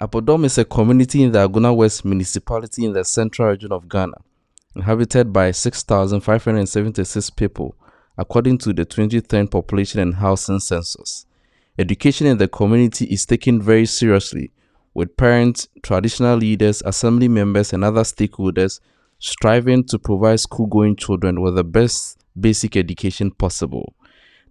Abodom is a community in the Agona West municipality in the central region of Ghana, inhabited by 6,576 people, according to the 2010 Population and Housing Census. Education in the community is taken very seriously, with parents, traditional leaders, assembly members, and other stakeholders striving to provide school-going children with the best basic education possible.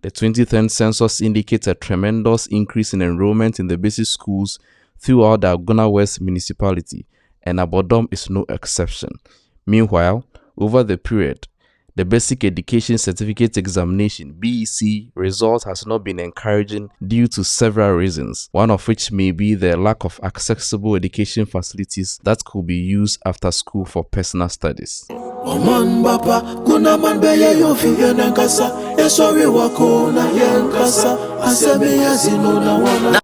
The 2010 census indicates a tremendous increase in enrollment in the basic schools throughout the Agona West municipality, and Abodom is no exception. Meanwhile, over the period, the Basic Education Certificate Examination (BEC) result has not been encouraging due to several reasons, one of which may be the lack of accessible education facilities that could be used after school for personal studies.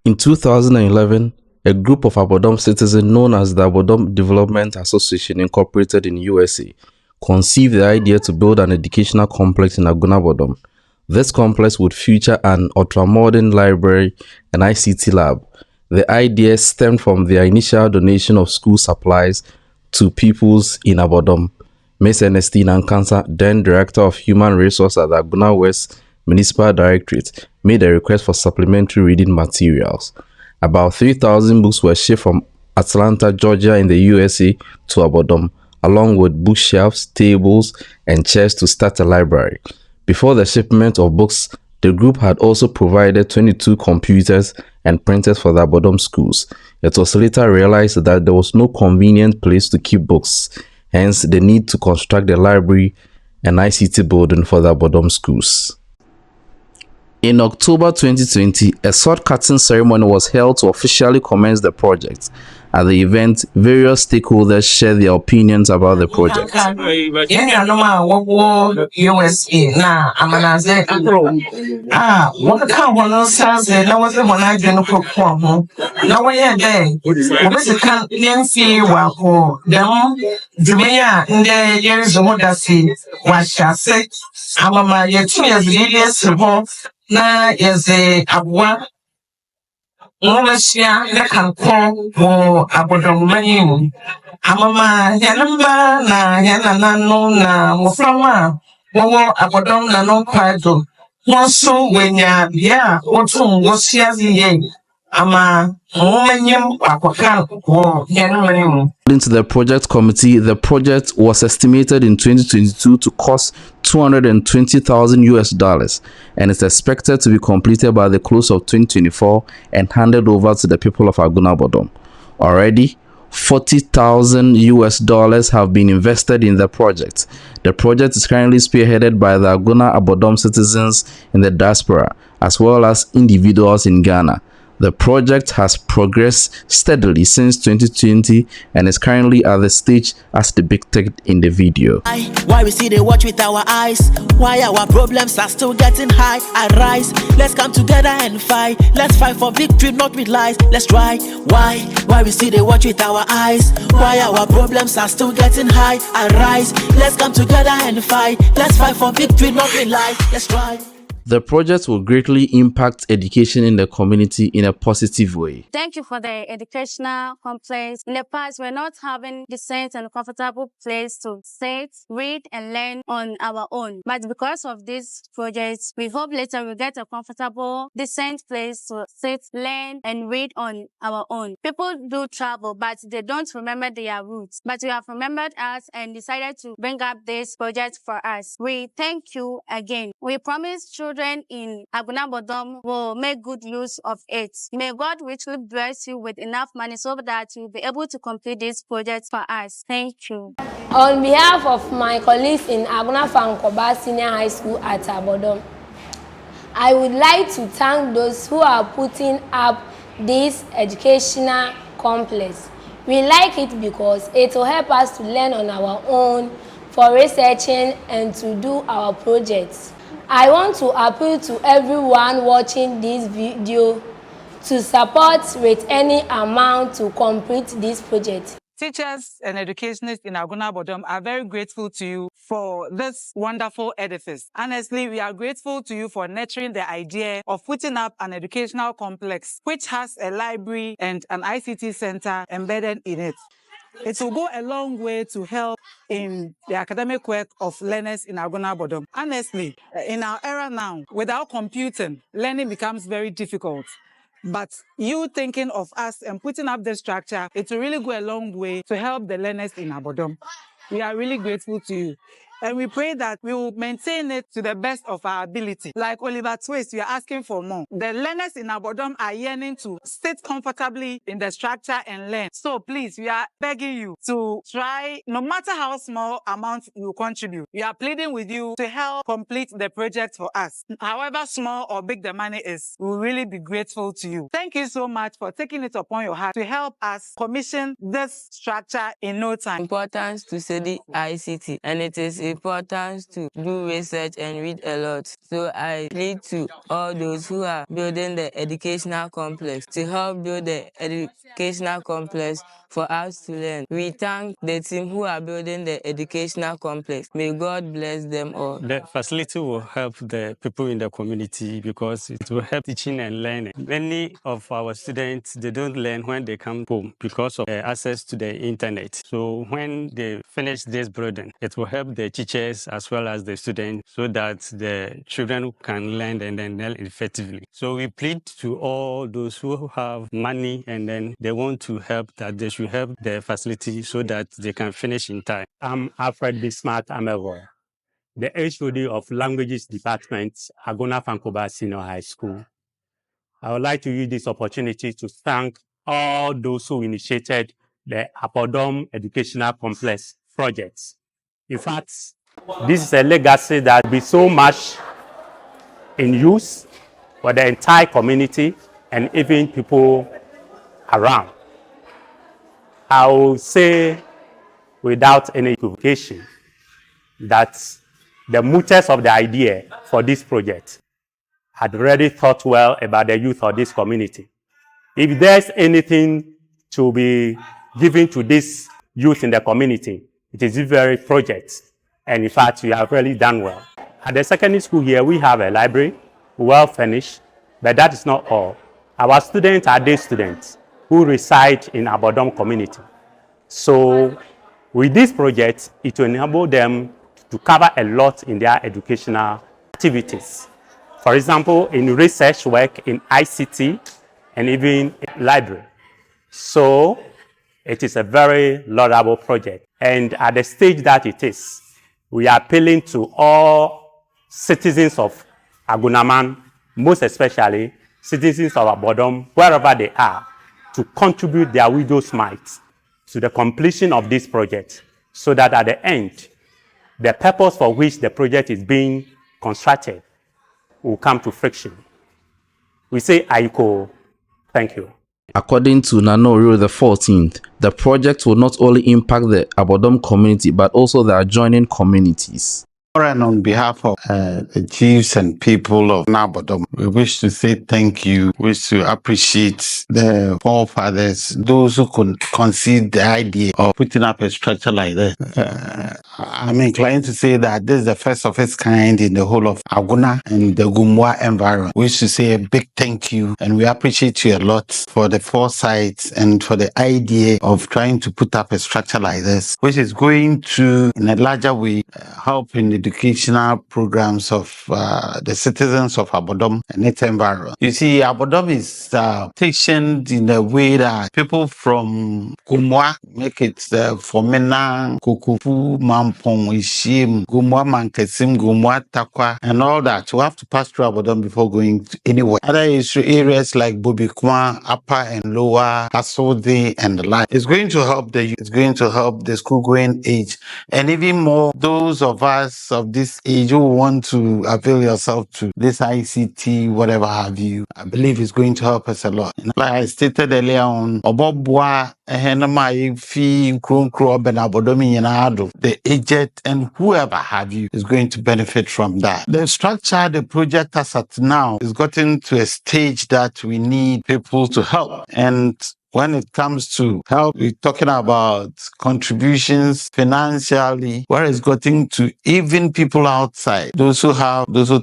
In 2011, a group of Abodom citizens known as the Abodom Development Association Incorporated in USA conceived the idea to build an educational complex in Agona Abodom. This complex would feature an ultra-modern library and ICT lab. The idea stemmed from their initial donation of school supplies to pupils in Abodom. Ms. Ernestine Ankansa, then Director of Human Resources at the Agona West Municipal Directorate, made a request for supplementary reading materials. About 3,000 books were shipped from Atlanta, Georgia in the USA to Abodom, along with bookshelves, tables, and chairs to start a library. Before the shipment of books, the group had also provided 22 computers and printers for the Abodom schools. It was later realized that there was no convenient place to keep books, hence the need to construct a library and ICT building for the Abodom schools. In October 2020, a sword cutting ceremony was held to officially commence the project. At the event, various stakeholders shared their opinions about the project. Na yeze abwa Mwasia nekanko mo Abodom manyi amama yanamba na yananano na moframa wo Abodom na no kwado wonso wenya bia wotu ngosiazi ye ama mumanyem akwakan ko yanamani. According to the project committee, the project was estimated in 2022 to cost $220,000 and is expected to be completed by the close of 2024 and handed over to the people of Agona Abodom. Already, $40,000 have been invested in the project. The project is currently spearheaded by the Agona Abodom citizens in the diaspora, as well as individuals in Ghana. The project has progressed steadily since 2020 and is currently at the stage as depicted in the video. Why we see they watch with our eyes? Why our problems are still getting high? Arise, let's come together and fight. Let's fight for victory, not with lies. Let's try. Why we see they watch with our eyes? Why our problems are still getting high? Arise, let's come together and fight. Let's fight for victory, not with lies. Let's try. The project will greatly impact education in the community in a positive way. Thank you for the educational complex. In the past, we're not having decent and comfortable place to sit, read, and learn on our own. But because of this project, we hope later we'll get a comfortable, decent place to sit, learn, and read on our own. People do travel, but they don't remember their roots. But you have remembered us and decided to bring up this project for us. We thank you again. We promise children in Agona Abodom will make good use of it. May God richly bless you with enough money so that you'll be able to complete this project for us. Thank you. On behalf of my colleagues in Agona Fankoba Senior High School at Abodom, I would like to thank those who are putting up this educational complex. We like it because it will help us to learn on our own, for researching and to do our projects. I want to appeal to everyone watching this video to support with any amount to complete this project. teachers and educationists in Agona Abodom are very grateful to you for this wonderful edifice. Honestly, we are grateful to you for nurturing the idea of putting up an educational complex which has a library and an ICT center embedded in it. It will go a long way to help in the academic work of learners in Agona Abodom. Honestly, in our era now, without computing, learning becomes very difficult. But you thinking of us and putting up this structure, it will really go a long way to help the learners in Abodom. We are really grateful to you. And we pray that we will maintain it to the best of our ability. Like Oliver Twist, we are asking for more. The learners in Abodom are yearning to sit comfortably in the structure and learn. So please, we are begging you to try, no matter how small amount you contribute, we are pleading with you to help complete the project for us. However small or big the money is, we will really be grateful to you. Thank you so much for taking it upon your heart to help us commission this structure in no time. Importance to study ICT, and it is important to do research and read a lot. So I plead to all those who are building the educational complex to help build the educational complex for us to learn. We thank the team who are building the educational complex. May God bless them all. The facility will help the people in the community because it will help teaching and learning. Many of our students, they don't learn when they come home because of access to the internet. So when they finish this building, it will help the teachers as well as the students so that the children can learn and then learn effectively. So we plead to all those who have money and then they want to help, that they should help the facility so that they can finish in time. I'm Alfred Bismarck Amevo, the HOD of Languages Department, Agona Fankoba Senior High School. I would like to use this opportunity to thank all those who initiated the Abodom Educational Complex projects. In fact, this is a legacy that will be so much in use for the entire community and even people around. I will say without any equivocation that the muters of the idea for this project had already thought well about the youth of this community. If there's anything to be given to this youth in the community, it is this very project. And in fact, we have really done well. At the secondary school here, we have a library, well furnished, but that is not all. Our students are day students who reside in Abodom community. So with this project, it will enable them to cover a lot in their educational activities. For example, in research work, in ICT, and even in library. So it is a very laudable project. And at the stage that it is, we are appealing to all citizens of Agunaman, most especially citizens of Abodom, wherever they are, to contribute their widow's mite to the completion of this project, so that at the end, the purpose for which the project is being constructed will come to fruition. We say Aiko. Thank you. According to Nanorio the 14th, the project will not only impact the Abodom community but also the adjoining communities. And on behalf of the chiefs and people of Abodom, we wish to say thank you. We wish to appreciate the forefathers, those who could conceive the idea of putting up a structure like this. I'm inclined to say that this is the first of its kind in the whole of Agona and the Gumwa environment. We wish to say a big thank you, and we appreciate you a lot for the foresight and for the idea of trying to put up a structure like this, which is going to, in a larger way, help in the educational programs of the citizens of Abodom and its environment. You see, Abodom is stationed in a way that people from Gumwa make it Fomena, Kukupu, Mampong, Ishim, Gumwa, Mankesim, Gumwa, Takwa, and all that. You have to pass through Abodom before going to anywhere. Other areas like Bobikwa, Upper and Lower, Asode, and the like. It's going to help the youth. It's going to help the school-going age, and even more those of us of this age who want to avail yourself to this ICT, whatever have you. I believe it's going to help us a lot. Like I stated earlier on, the aged and whoever have you is going to benefit from that. The structure, the project as at now is gotten to a stage that we need people to help. And When it comes to help, we're talking about contributions financially, where it's getting to even people outside, those who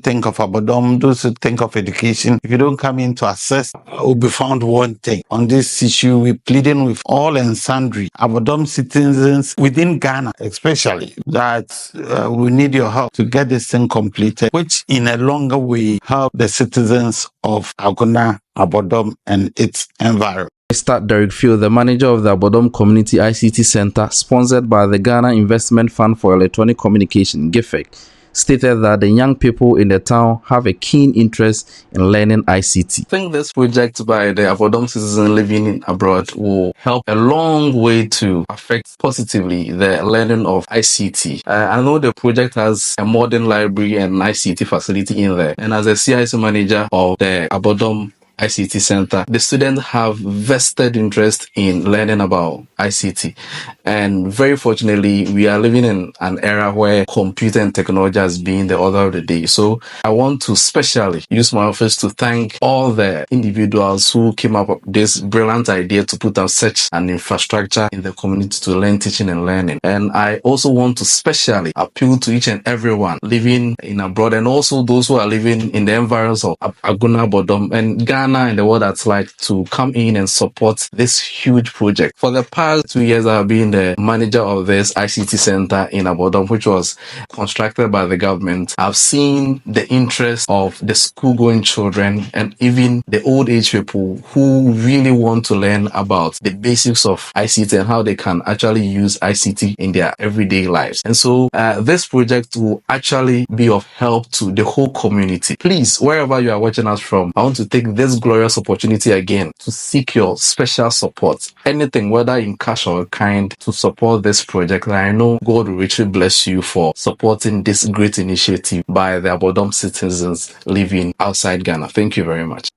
think of Abodom, those who think of education. If you don't come in to assess, will be found wanting. On this issue, we're pleading with all and sundry Abodom citizens within Ghana, especially, that we need your help to get this thing completed, which in a longer way help the citizens of Agona Abodom and its environment. Mr. Derek Field, the manager of the Abodom Community ICT Center, sponsored by the Ghana Investment Fund for Electronic Communication, GIFEC, stated that the young people in the town have a keen interest in learning ICT. I think this project by the Abodom citizens living abroad will help a long way to affect positively the learning of ICT. I know the project has a modern library and ICT facility in there, and as a CIC manager of the Abodom ICT Center, the students have vested interest in learning about ICT. And very fortunately, we are living in an era where computer and technology has been the order of the day. So I want to specially use my office to thank all the individuals who came up with this brilliant idea to put up such an infrastructure in the community to learn teaching and learning. And I also want to specially appeal to each and everyone living in abroad, and also those who are living in the environs of Agona Abodom and Ghana and the world at large, to come in and support this huge project. For the past 2 years, I have been the manager of this ICT center in Abodom, which was constructed by the government. I've seen the interest of the school-going children and even the old age people who really want to learn about the basics of ICT and how they can actually use ICT in their everyday lives. And so this project will actually be of help to the whole community. Please, wherever you are watching us from, I want to take this glorious opportunity again to seek your special support. Anything, whether in cash or kind, to support this project. And I know God will richly bless you for supporting this great initiative by the Abodom citizens living outside Ghana. Thank you very much.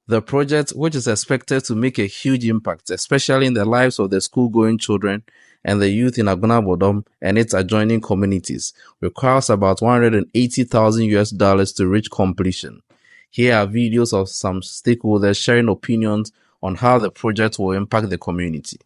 The project, which is expected to make a huge impact, especially in the lives of the school-going children and the youth in Agona Abodom and its adjoining communities, requires about $180,000 to reach completion. Here are videos of some stakeholders sharing opinions on how the project will impact the community.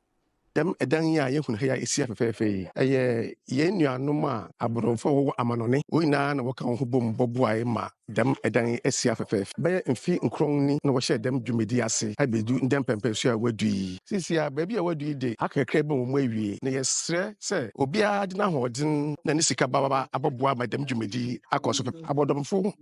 Dem edan yi a yehunu ha ya esi afefefe yi eye ye nuanom a aborɔfo wo amanone wo nyinaa na wɔka ho bom bɔboae ma dem edan yi esi afefefe bɛyɛ mfi nkron ni na wɔhyɛ dem dwumedi ase abedu ndem pɛmpɛso a wadu yi sisi a baabi a wadu yi de akakra bɛ wɔn awie na yɛsrɛ sɛ obiara de n'ahoɔden na ne sika bababa abɔboa ma dem dwumedi akɔ so abɔdɔmfo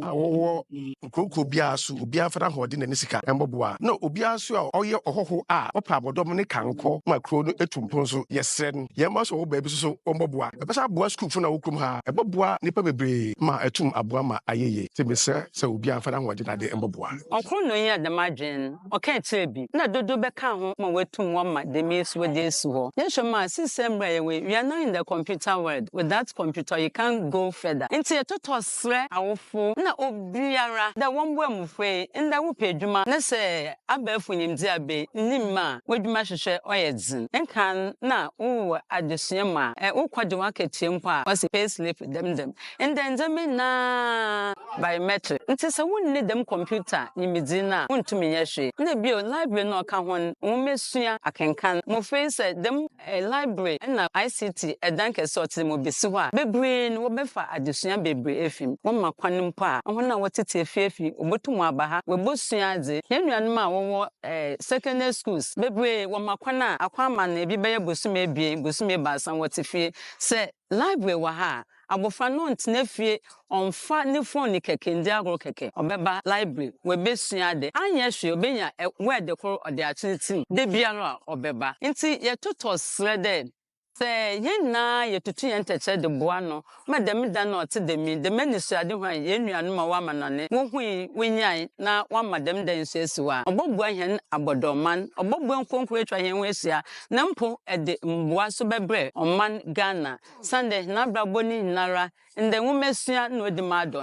a wɔwɔ nkurokuro biara so obiara fa n'ahoɔden na ne sika ɛmbɔboa na obiara so a ɔyɛ ɔhɔho a ɔpa abɔdɔm ne kankɔ makro no etumpo so yɛsrɛ yɛma so wo baabi so ɔmbɔboa ɛbɛsa aboa skulfo na wokurom ha ɛbɔboa nipa bebree ma ɛtum aboa ma ayeye sɛ mesrɛ sɛ obiara fa n'ahoɔden na de ɛmbɔboa ɔkro no yɛ dɛm adwen ɔka kyerɛ bi na dodo bɛka ho ma watum wɔn ma dɛm yesu wɔde esi hɔ yɛhwɛ ma system bra yɛwe we are now in the computer world. With that computer you can't go further nti yɛtotɔ srɛ awofo na obiara da wɔn bɔ mu fɛ nda wo pɛ adwuma na sɛ abɛɛfo nyimdze abe nim ma wadwuma hwehwɛ ɔyɛ dzen nkan na wo adesua ma wo kwade wakatie mpo a wase pay slip dem ndɛndɛm na biometric nti sɛ wonni dem computer nyimdze na wontumi nyɛ hwe na bio library no ka ho wo mesua akenkan mo fɛ sɛ dem library na ICT ɛdan kɛse ɔte mo besi hɔ a bebree no wɔbɛfa adesua bebree efim wɔn ma kwan mpo a wɔn na wɔtete efiefi obotum aba ha wɔbosua adze yɛnuanom a wɔwɔ secondary schools bebree wɔn ma kwan a akwan ma na ebi bɛyɛ bosum ebie bosum ebaasa wɔte fie sɛ library wɔ ha abofra no ntena fie onfa ne phone keke ndi agro keke obeba library we besua de anya hwe obenya word koro ode atenetim de biara obeba nti ye toto srede se yena ye tutu ye nteche de boa no ma dem da no te de mi de manisu ade hwan ye nuanu ma wa manane wo hui wenyan na wa madam da nsu esiwa obobua hen abodoman obobua nkonkro etwa hen ho esia na mpo ede mboa so bebre oman Ghana Sunday na braboni nara in the womensia no demand.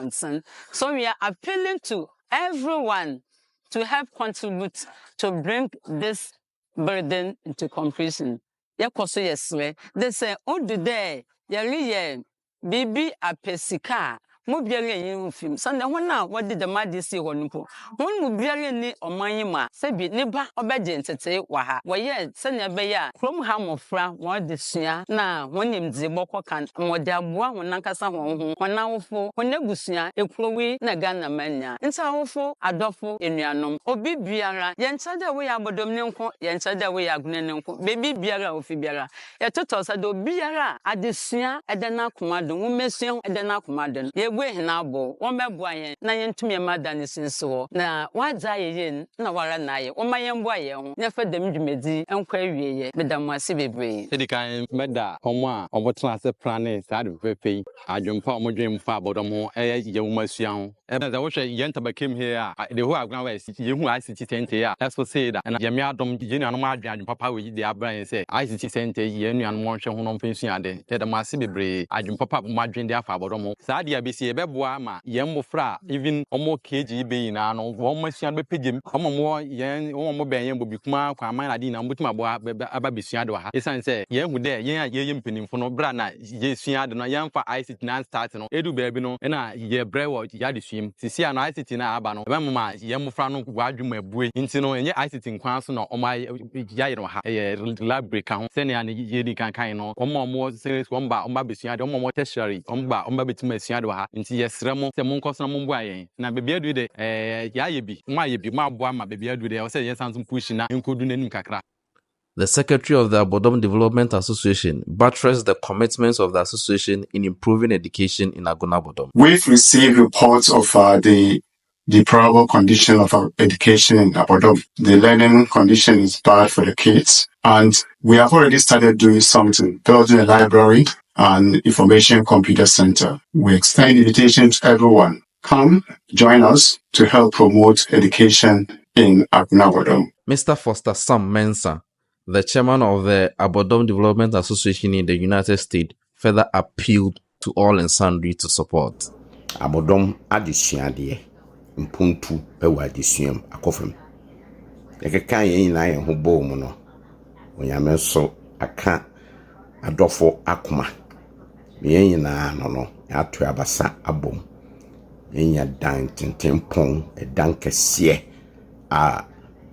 So we are appealing to everyone to help contribute to bring this burden into completion. Yakoso yeswe. They say, oh, do they? Yari bibi apesika. mo biara yin hu film sanda hona wode de madisi ho npo won mu biara ni omanyima sebi ne ba obegye ntete wa ha woye sene be ya krom ha mofra won de sua na wonim dze bokọ kan mode aboa honankasa ho honawofo honagusua ekrowi na Ghana manya nta wofo adofo enuanom obi biara yenchade we ya abodom ne nko yenchade we ya aguna ne nko bebi biara ofi biara yetoto sa do biara adesua edena komado wo mesua edena komado ye gwe hina abo wo meboa yen na yentumi mada ne sinso na wadza ye na wara na ye wo mayemboa ye ho ne fa dem dwumedi enkwa wieye medam ase bebre edikan meda homo a obotena ase plane sa de fefe adwumpa omodwen fa abodom ho ye wo masua ho ebe da wo hwe yenta bakem here a the whole agna wa ye hu ICT center a let's say that na ye me adom genuanom adwan papa we de abran say ICT center ye nuanom hwe ho no mfensua de te da mase bebre adwum papa mo adwen de afa abodom ho sa de abesi ye beboa ma ye mmofra even omo KG be yina no wo masua be pegem omo mo ye omo ben ye bobikuma kwa man ade na mbutuma bo aba besua de wa ha esan say ye hu de ye mpenimfo no bra na ye sua de no ye mfa ICT na start no edu baabi no na ye brewo ya de suim sisi na ICT na aba no be mama ye mmofra no wadwum abue nti no enye ICT nkwan so no omo ya yero ha ye library kan se ne ani ye di kan no omo serious omba besua de omo tertiary omba betima asua de ha nti ye sremo se monkoso na momboa yen na bebi adu de ya ye bi ma aboa ma bebi adu de o se ye sanso push na nkodu nanim kakra. The Secretary of the Abodom Development Association buttressed the commitments of the association in improving education in Agona Abodom. We've received reports of the deplorable condition of our education in Abodom. The learning condition is bad for the kids, and we have already started doing something, building a library and information computer center. We extend invitation to everyone. Come join us to help promote education in Agona Abodom. Mr. Foster Sam Mensah, the chairman of the Abodom Development Association in the United States, further appealed to all and sundry to support. Abodom adisuade mpuntu ewa adisuam akofem. Ekeka yen na yen ho bo mu no. Onyame so aka adofo akoma. Yen na no atu abasa abom. Yen dan tentempon edan kese a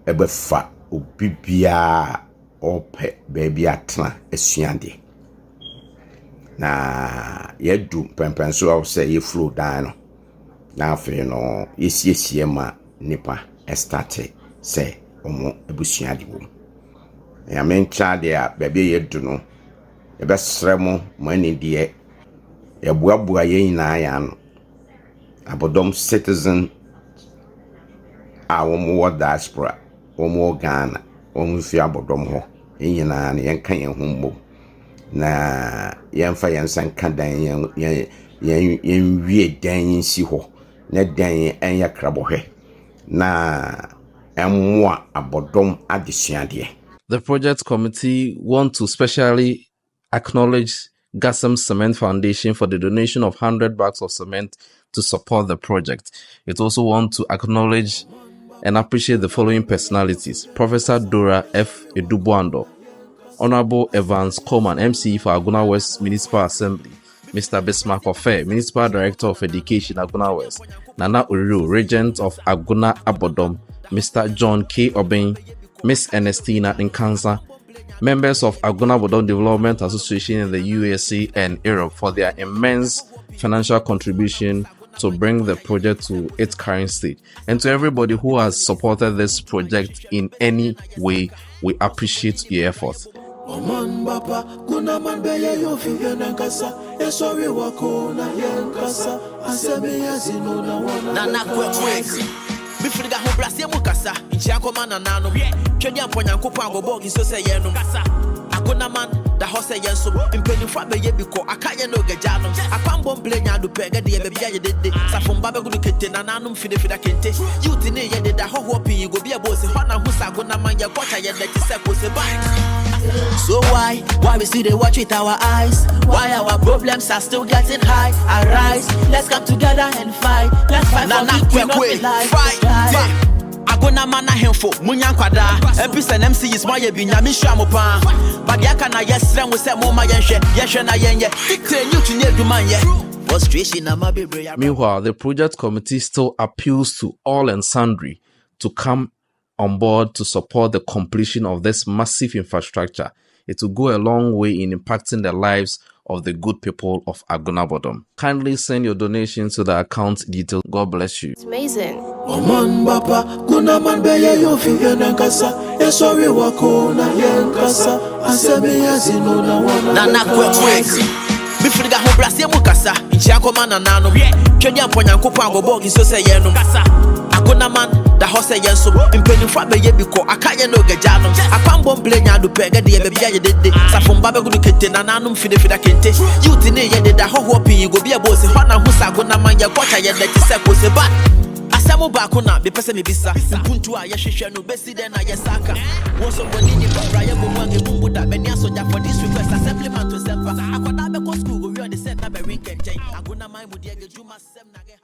ebefa obibia ope baby atna asuade. Na yedu pempenso aw say ye flow down no na afi no yesiesie ma nipa start say omo ebusuade wo ya mencha de a baby yedu no ye besremo mani de ye boaboa ye nyina ya no Abodom citizen a wo diaspora wo Ghana wo fi Abodom ho nyina na yen kan yen humbo na yemfa yensan kadan yen wie dan si ho na dan enya krabohwe na emwa Abodom adesuade. The project committee want to specially acknowledge Gassam Cement Foundation for the donation of 100 bags of cement to support the project. It also wants to acknowledge and appreciate the following personalities: Professor Dora F. Edubuando, Honorable Evans Coleman, MCE for Agona West Municipal Assembly, Mr. Bismarck Ofe, Municipal Director of Education, Agona West, Nana Uru, Regent of Agona Abodom, Mr. John K. Obeng, Miss Ernestina Nkansa, members of Agona Abodom Development Association in the USA and Europe for their immense financial contribution to bring the project to its current state. And to everybody who has supported this project in any way, we appreciate your efforts. Oman bapa kuna man beye yo fiye nankasa esori wako na yankasa asemi yazino na wana na quick bifriga ho brase mu kasa nchi akoma na nano twedi amponya nkopɔ agobogi so se ye no kasa Agona man da hose yenso impenifo beye biko akaye no gajano akwambo mblenya do pege de be bia ye dede safomba be gudu kete na nanum fida kente youth ni ye de da hoho pin go bia bosi hona hu Agona man ye kwacha ye de se ko se bike. So why we see they watch with our eyes? Why our problems are still getting high? Arise, let's come together and fight. Let's fight for victory, not the life. Agona man ahemfo munya nkwada episen MC is my binya mi hwamopa badia kana yesrem we se mo ma yenhwe na yenye dictate you to nye duman ye frustration, I'm a baby. Meanwhile, the project committee still appeals to all and sundry to come on board to support the completion of this massive infrastructure. It will go a long way in impacting the lives of the good people of Agona Abodom. Kindly send your donations to the account details. God bless you. It's amazing. Oman baba kuna man beye yo fiye nankasa esori wako na yankasa asemi yazino na wana Nana quick. Before the whole brass mukasa inchiako mana nano twedi amponya nkoko agobogi so say yeno kasa Agona man da hose yenso impeni fa beye biko akaye no gajano akwambo mblenya do pege de be bia ye dede safomba be gudu kete na nanum fide kente youth ne ye de da hoho pin go bia bosi hona hu Agona man ye kwacha ye de se ko se ba Asamo bakuna be pese me bisa mpuntu a ye hwehwe no besi den na ye saka wo so boni ni bra ye bo wange bumbu da be ni asoja for this request supplement to sempa akwada be ko school go we on the set na be ring kenchen Agona man mu de ge juma sem na ge